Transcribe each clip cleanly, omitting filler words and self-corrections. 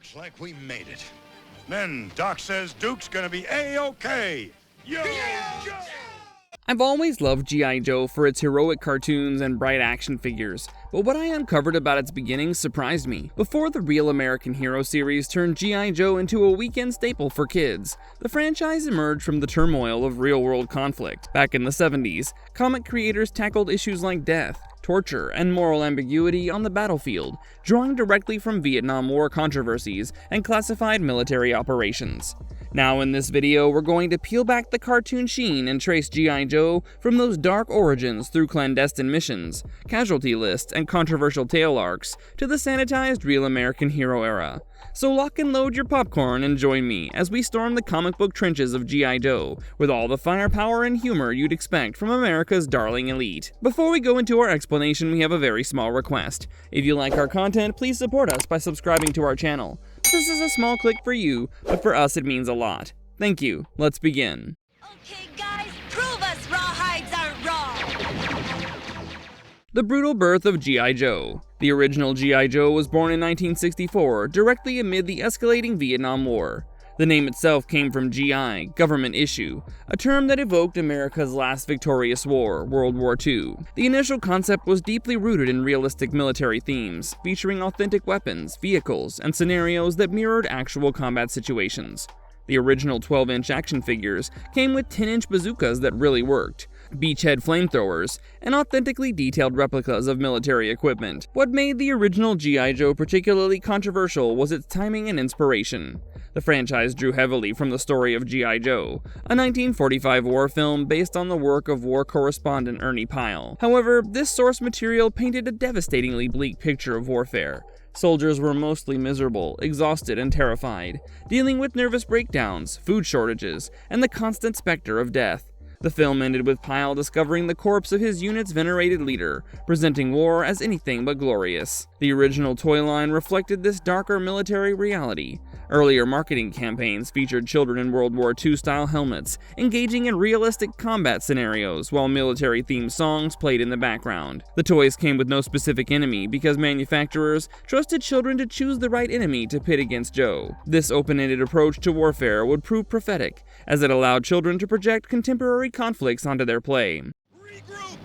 Looks like we made it. Men, Doc says Duke's gonna be A-OK. Yo, Joe! I've always loved G.I. Joe for its heroic cartoons and bright action figures, but what I uncovered about its beginnings surprised me. Before the Real American Hero series turned G.I. Joe into a weekend staple for kids, the franchise emerged from the turmoil of real-world conflict. Back in the 70s, comic creators tackled issues like death, torture, and moral ambiguity on the battlefield, drawing directly from Vietnam War controversies and classified military operations. Now in this video, we're going to peel back the cartoon sheen and trace G.I. Joe from those dark origins through clandestine missions, casualty lists, and controversial tale arcs to the sanitized Real American Hero era. So lock and load your popcorn and join me as we storm the comic book trenches of G.I. Joe with all the firepower and humor you'd expect from America's darling elite. Before we go into our explanation, we have a very small request. If you like our content, please support us by subscribing to our channel. This is a small click for you, but for us it means a lot. Thank you. Let's begin. Okay guys, prove us rawhides aren't raw! The brutal birth of G.I. Joe. The original G.I. Joe was born in 1964, directly amid the escalating Vietnam War. The name itself came from GI, government issue, a term that evoked America's last victorious war, World War II. The initial concept was deeply rooted in realistic military themes, featuring authentic weapons, vehicles, and scenarios that mirrored actual combat situations. The original 12-inch action figures came with 10-inch bazookas that really worked, beachhead flamethrowers, and authentically detailed replicas of military equipment. What made the original G.I. Joe particularly controversial was its timing and inspiration. The franchise drew heavily from the story of G.I. Joe, a 1945 war film based on the work of war correspondent Ernie Pyle. However, this source material painted a devastatingly bleak picture of warfare. Soldiers were mostly miserable, exhausted, and terrified, dealing with nervous breakdowns, food shortages, and the constant specter of death. The film ended with Pyle discovering the corpse of his unit's venerated leader, presenting war as anything but glorious. The original toy line reflected this darker military reality. Earlier marketing campaigns featured children in World War II-style helmets, engaging in realistic combat scenarios, while military-themed songs played in the background. The toys came with no specific enemy because manufacturers trusted children to choose the right enemy to pit against Joe. This open-ended approach to warfare would prove prophetic, as it allowed children to project contemporary conflicts onto their play. Regroup!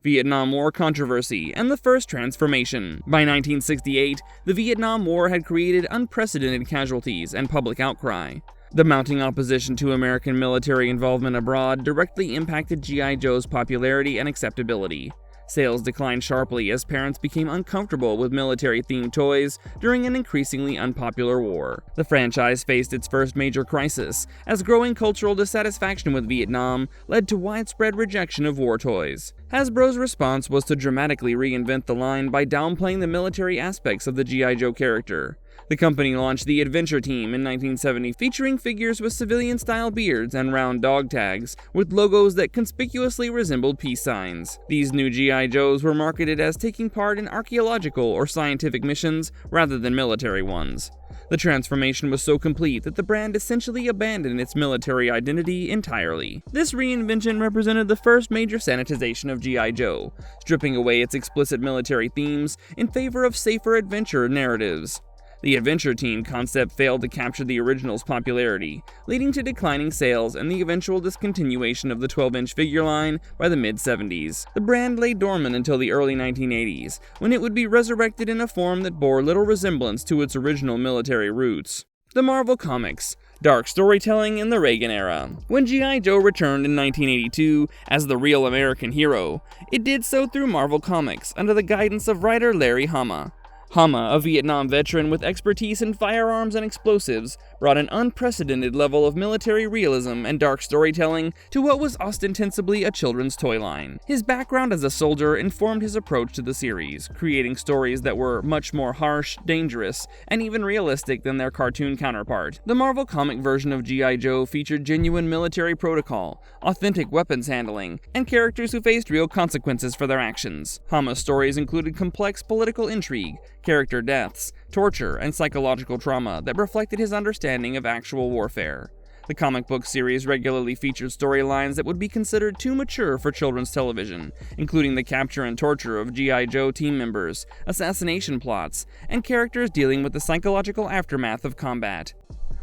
Vietnam War controversy and the first transformation. By 1968, the Vietnam War had created unprecedented casualties and public outcry. The mounting opposition to American military involvement abroad directly impacted G.I. Joe's popularity and acceptability. Sales declined sharply as parents became uncomfortable with military-themed toys during an increasingly unpopular war. The franchise faced its first major crisis, as growing cultural dissatisfaction with Vietnam led to widespread rejection of war toys. Hasbro's response was to dramatically reinvent the line by downplaying the military aspects of the G.I. Joe character. The company launched the Adventure Team in 1970, featuring figures with civilian-style beards and round dog tags, with logos that conspicuously resembled peace signs. These new G.I. Joes were marketed as taking part in archaeological or scientific missions rather than military ones. The transformation was so complete that the brand essentially abandoned its military identity entirely. This reinvention represented the first major sanitization of G.I. Joe, stripping away its explicit military themes in favor of safer adventure narratives. The Adventure Team concept failed to capture the original's popularity, leading to declining sales and the eventual discontinuation of the 12-inch figure line by the mid-70s. The brand lay dormant until the early 1980s, when it would be resurrected in a form that bore little resemblance to its original military roots. The Marvel Comics. Dark storytelling in the Reagan era. When G.I. Joe returned in 1982 as the Real American Hero, it did so through Marvel Comics under the guidance of writer Larry Hama. Hama, a Vietnam veteran with expertise in firearms and explosives, brought an unprecedented level of military realism and dark storytelling to what was ostensibly a children's toy line. His background as a soldier informed his approach to the series, creating stories that were much more harsh, dangerous, and even realistic than their cartoon counterpart. The Marvel comic version of G.I. Joe featured genuine military protocol, authentic weapons handling, and characters who faced real consequences for their actions. Hama's stories included complex political intrigue, character deaths, torture, and psychological trauma that reflected his understanding of actual warfare. The comic book series regularly featured storylines that would be considered too mature for children's television, including the capture and torture of G.I. Joe team members, assassination plots, and characters dealing with the psychological aftermath of combat.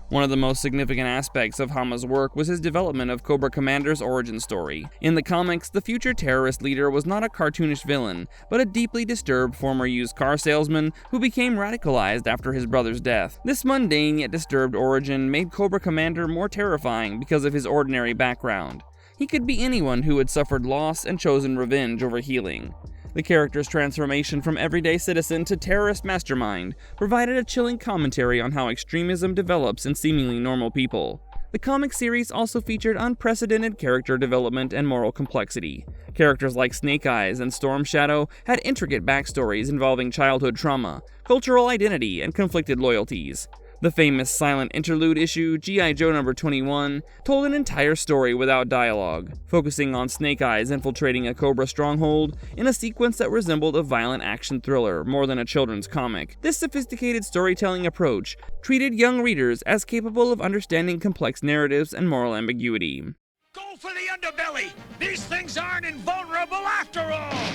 One of the most significant aspects of Hama's work was his development of Cobra Commander's origin story. In the comics, the future terrorist leader was not a cartoonish villain, but a deeply disturbed former used car salesman who became radicalized after his brother's death. This mundane yet disturbed origin made Cobra Commander more terrifying because of his ordinary background. He could be anyone who had suffered loss and chosen revenge over healing. The character's transformation from everyday citizen to terrorist mastermind provided a chilling commentary on how extremism develops in seemingly normal people. The comic series also featured unprecedented character development and moral complexity. Characters like Snake Eyes and Storm Shadow had intricate backstories involving childhood trauma, cultural identity, and conflicted loyalties. The famous silent interlude issue, G.I. Joe No. 21, told an entire story without dialogue, focusing on Snake Eyes infiltrating a Cobra stronghold in a sequence that resembled a violent action thriller more than a children's comic. This sophisticated storytelling approach treated young readers as capable of understanding complex narratives and moral ambiguity. Go for the underbelly! These things aren't invulnerable after all!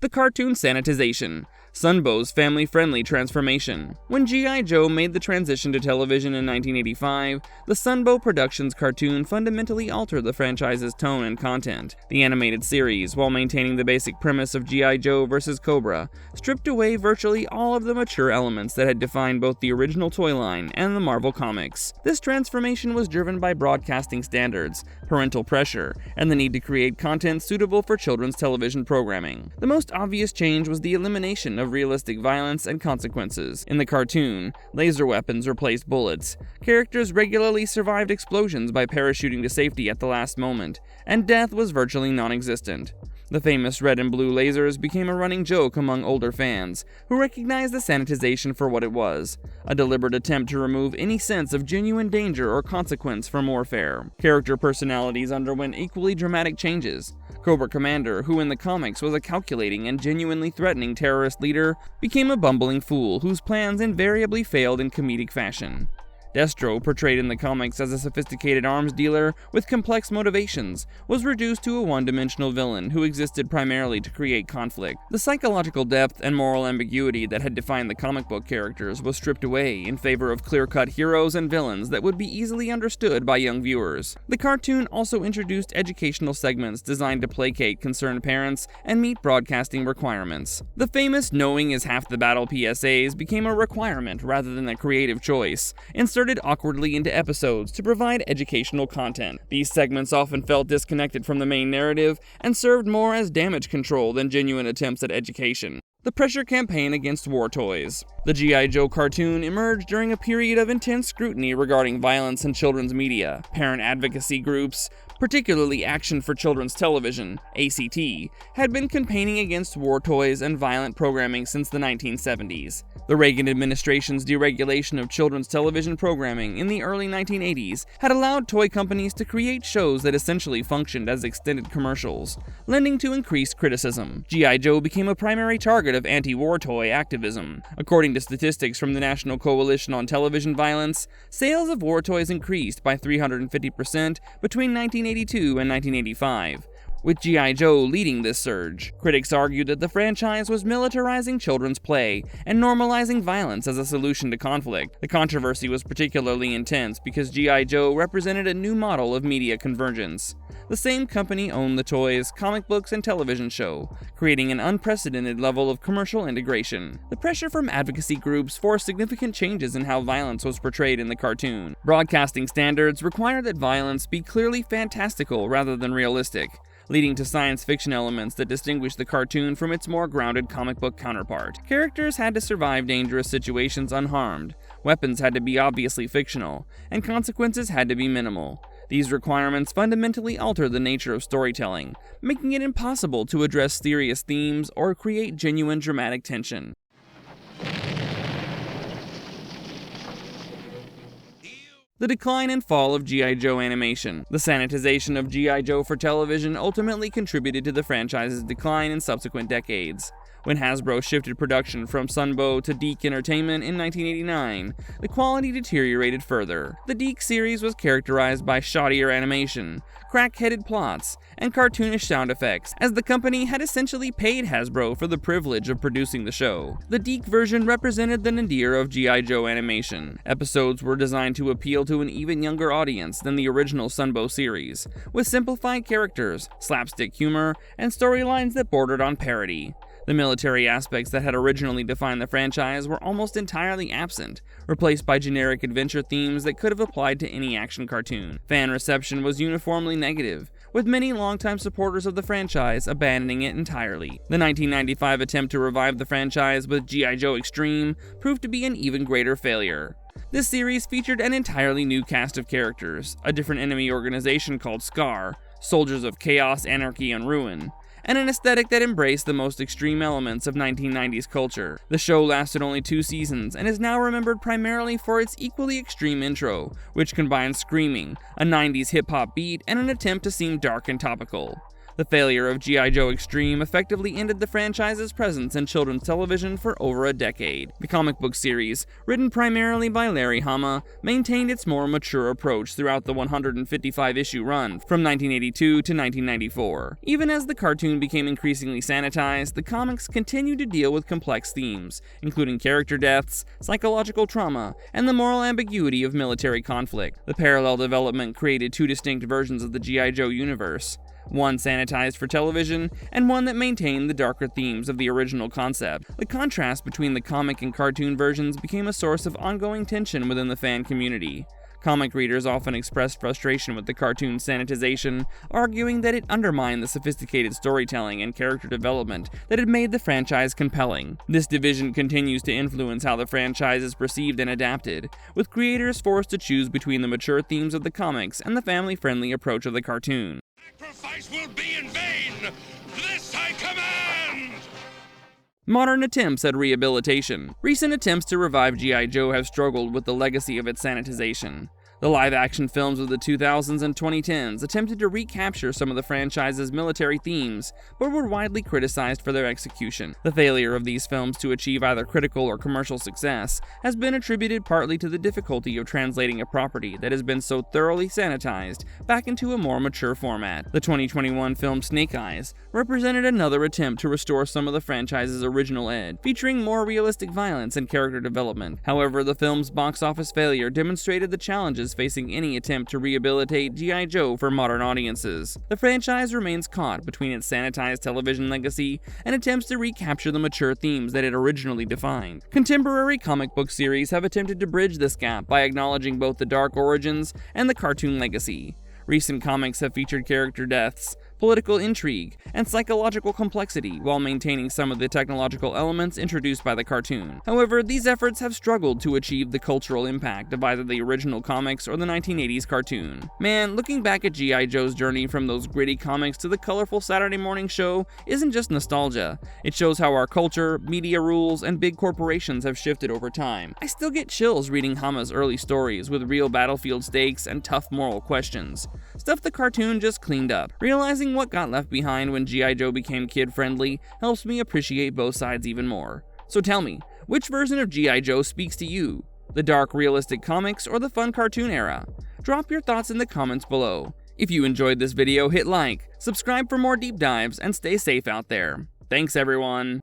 The cartoon sanitization. Sunbows' family-friendly transformation. When G.I. Joe made the transition to television in 1985, the Sunbow Productions cartoon fundamentally altered the franchise's tone and content. The animated series, while maintaining the basic premise of G.I. Joe vs. Cobra, stripped away virtually all of the mature elements that had defined both the original toy line and the Marvel comics. This transformation was driven by broadcasting standards, parental pressure, and the need to create content suitable for children's television programming. The most obvious change was the elimination of realistic violence and consequences. In the cartoon, laser weapons replaced bullets, characters regularly survived explosions by parachuting to safety at the last moment, and death was virtually non-existent. The famous red and blue lasers became a running joke among older fans, who recognized the sanitization for what it was, a deliberate attempt to remove any sense of genuine danger or consequence from warfare. Character personalities underwent equally dramatic changes. Cobra Commander, who in the comics was a calculating and genuinely threatening terrorist leader, became a bumbling fool whose plans invariably failed in comedic fashion. Destro, portrayed in the comics as a sophisticated arms dealer with complex motivations, was reduced to a one-dimensional villain who existed primarily to create conflict. The psychological depth and moral ambiguity that had defined the comic book characters was stripped away in favor of clear-cut heroes and villains that would be easily understood by young viewers. The cartoon also introduced educational segments designed to placate concerned parents and meet broadcasting requirements. The famous "knowing is half the battle" PSAs became a requirement rather than a creative choice, inserted awkwardly into episodes to provide educational content. These segments often felt disconnected from the main narrative and served more as damage control than genuine attempts at education. The pressure campaign against war toys. The G.I. Joe cartoon emerged during a period of intense scrutiny regarding violence in children's media. Parent advocacy groups, particularly Action for Children's Television, ACT, had been campaigning against war toys and violent programming since the 1970s. The Reagan administration's deregulation of children's television programming in the early 1980s had allowed toy companies to create shows that essentially functioned as extended commercials, lending to increased criticism. G.I. Joe became a primary target of anti-war toy activism. According to statistics from the National Coalition on Television Violence, sales of war toys increased by 350% between 1982 and 1985. With G.I. Joe leading this surge. Critics argued that the franchise was militarizing children's play and normalizing violence as a solution to conflict. The controversy was particularly intense because G.I. Joe represented a new model of media convergence. The same company owned the toys, comic books, and television show, creating an unprecedented level of commercial integration. The pressure from advocacy groups forced significant changes in how violence was portrayed in the cartoon. Broadcasting standards required that violence be clearly fantastical rather than realistic, leading to science fiction elements that distinguish the cartoon from its more grounded comic book counterpart. Characters had to survive dangerous situations unharmed, weapons had to be obviously fictional, and consequences had to be minimal. These requirements fundamentally alter the nature of storytelling, making it impossible to address serious themes or create genuine dramatic tension. The decline and fall of G.I. Joe animation. The sanitization of G.I. Joe for television ultimately contributed to the franchise's decline in subsequent decades. When Hasbro shifted production from Sunbows to DiC Entertainment in 1989, the quality deteriorated further. The DiC series was characterized by shoddier animation, crack-headed plots, and cartoonish sound effects, as the company had essentially paid Hasbro for the privilege of producing the show. The DiC version represented the nadir of G.I. Joe animation. Episodes were designed to appeal to an even younger audience than the original Sunbows series, with simplified characters, slapstick humor, and storylines that bordered on parody. The military aspects that had originally defined the franchise were almost entirely absent, replaced by generic adventure themes that could have applied to any action cartoon. Fan reception was uniformly negative, with many longtime supporters of the franchise abandoning it entirely. The 1995 attempt to revive the franchise with G.I. Joe Extreme proved to be an even greater failure. This series featured an entirely new cast of characters, a different enemy organization called SCAR, Soldiers of Chaos, Anarchy, and Ruin, and an aesthetic that embraced the most extreme elements of 1990s culture. The show lasted only 2 seasons and is now remembered primarily for its equally extreme intro, which combines screaming, a 90s hip-hop beat, and an attempt to seem dark and topical. The failure of G.I. Joe Extreme effectively ended the franchise's presence in children's television for over a decade. The comic book series, written primarily by Larry Hama, maintained its more mature approach throughout the 155-issue run from 1982 to 1994. Even as the cartoon became increasingly sanitized, the comics continued to deal with complex themes, including character deaths, psychological trauma, and the moral ambiguity of military conflict. The parallel development created 2 distinct versions of the G.I. Joe universe, one sanitized for television, and one that maintained the darker themes of the original concept. The contrast between the comic and cartoon versions became a source of ongoing tension within the fan community. Comic readers often expressed frustration with the cartoon's sanitization, arguing that it undermined the sophisticated storytelling and character development that had made the franchise compelling. This division continues to influence how the franchise is perceived and adapted, with creators forced to choose between the mature themes of the comics and the family-friendly approach of the cartoon. Sacrifice will be in vain! This I command! Modern attempts at rehabilitation. Recent attempts to revive G.I. Joe have struggled with the legacy of its sanitization. The live-action films of the 2000s and 2010s attempted to recapture some of the franchise's military themes, but were widely criticized for their execution. The failure of these films to achieve either critical or commercial success has been attributed partly to the difficulty of translating a property that has been so thoroughly sanitized back into a more mature format. The 2021 film Snake Eyes represented another attempt to restore some of the franchise's original edge, featuring more realistic violence and character development. However, the film's box office failure demonstrated the challenges facing any attempt to rehabilitate G.I. Joe for modern audiences. The franchise remains caught between its sanitized television legacy and attempts to recapture the mature themes that it originally defined. Contemporary comic book series have attempted to bridge this gap by acknowledging both the dark origins and the cartoon legacy. Recent comics have featured character deaths, political intrigue, and psychological complexity while maintaining some of the technological elements introduced by the cartoon. However, these efforts have struggled to achieve the cultural impact of either the original comics or the 1980s cartoon. Man, looking back at G.I. Joe's journey from those gritty comics to the colorful Saturday morning show isn't just nostalgia. It shows how our culture, media rules, and big corporations have shifted over time. I still get chills reading Hama's early stories with real battlefield stakes and tough moral questions. Stuff the cartoon just cleaned up. Realizing what got left behind when G.I. Joe became kid-friendly helps me appreciate both sides even more. So tell me, which version of G.I. Joe speaks to you? The dark, realistic comics or the fun cartoon era? Drop your thoughts in the comments below. If you enjoyed this video, hit like, subscribe for more deep dives, and stay safe out there. Thanks everyone!